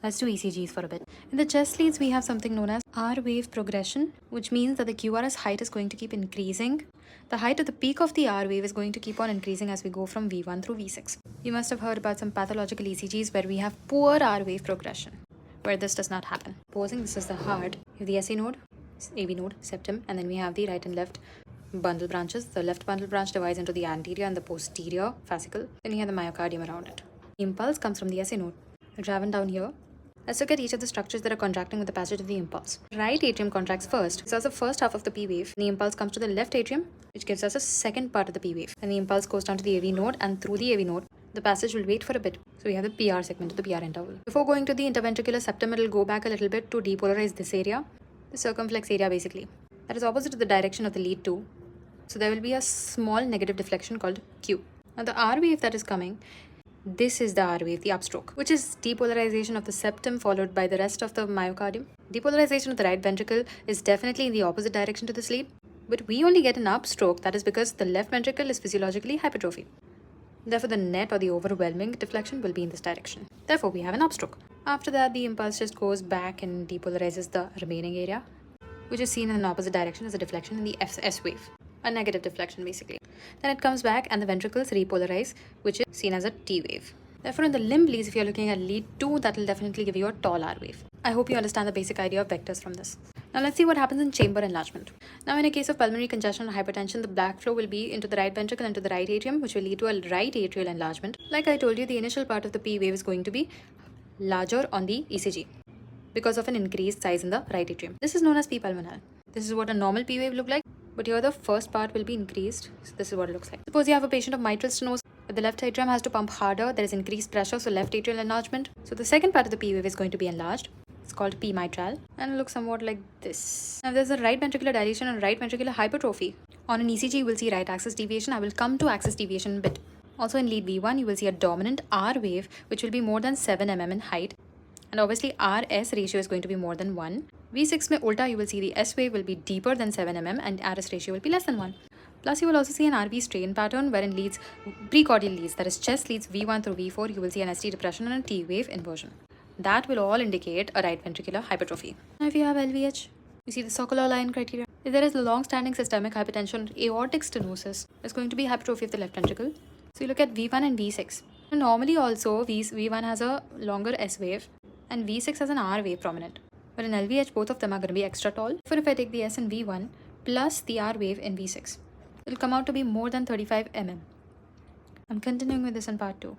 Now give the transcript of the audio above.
Let's do ECGs for a bit. In the chest leads, we have something known as R wave progression, which means that the QRS height is going to keep increasing. The height of the peak of the R wave is going to keep on increasing as we go from V1 through V6. You must have heard about some pathological ECGs where we have poor R wave progression, where this does not happen. Supposing this is the heart, you have the SA node, AV node, septum, and then we have the right and left bundle branches. The left bundle branch divides into the anterior and the posterior fascicle. Then you have the myocardium around it. The impulse comes from the SA node. Driven down here. Let's look at each of the structures that are contracting with the passage of the impulse. Right atrium contracts first. This is the first half of the P wave. The impulse comes to the left atrium, which gives us a second part of the P wave. Then the impulse goes down to the AV node, and through the AV node, the passage will wait for a bit. So we have the PR segment of the PR interval. Before going to the interventricular septum, it will go back a little bit to depolarize this area, the circumflex area basically. That is opposite to the direction of the lead 2. So there will be a small negative deflection called Q. Now the R wave that is coming, this is the R wave, the upstroke, which is depolarization of the septum followed by the rest of the myocardium. Depolarization of the right ventricle is definitely in the opposite direction to this lead, but we only get an upstroke. That is because the left ventricle is physiologically hypertrophy. Therefore, the net or the overwhelming deflection will be in this direction. Therefore, we have an upstroke. After that, the impulse just goes back and depolarizes the remaining area, which is seen in an opposite direction as a deflection in the S wave, a negative deflection basically. Then it comes back and the ventricles repolarize, which is seen as a T wave. Therefore, in the limb leads, if you're looking at lead 2, that will definitely give you a tall R wave. I hope you understand the basic idea of vectors from this. Now let's see what happens in chamber enlargement. Now in a case of pulmonary congestion or hypertension, the black flow will be into the right ventricle and to the right atrium, which will lead to a right atrial enlargement. Like I told you, the initial part of the P wave is going to be larger on the ECG because of an increased size in the right atrium. This is known as P pulmonale. This is what a normal P wave look like, but here the first part will be increased. So this is what it looks like. Suppose you have a patient of mitral stenosis, but the left atrium has to pump harder. There is increased pressure, so left atrial enlargement. So the second part of the P wave is going to be enlarged. It's called P mitral and it looks somewhat like this. Now there's a right ventricular dilation and right ventricular hypertrophy. On an ECG, you will see right axis deviation. I will come to axis deviation in a bit. Also in lead V1, you will see a dominant R wave, which will be more than 7 mm in height. And obviously RS ratio is going to be more than 1. V6 mein ulta, you will see the S wave will be deeper than 7 mm and RS ratio will be less than 1. Plus you will also see an RV strain pattern wherein leads, precordial leads, that is chest leads V1 through V4, you will see an ST depression and a T wave inversion. That will all indicate a right ventricular hypertrophy. Now if you have LVH, you see the Sokolov line criteria. If there is long-standing systemic hypertension, aortic stenosis, there's going to be hypertrophy of the left ventricle. So you look at V1 and V6. And normally also V1 has a longer S wave and V6 has an R wave prominent. But in LVH, both of them are going to be extra tall. For if I take the S in V1 plus the R wave in V6, it will come out to be more than 35 mm. I'm continuing with this in part 2.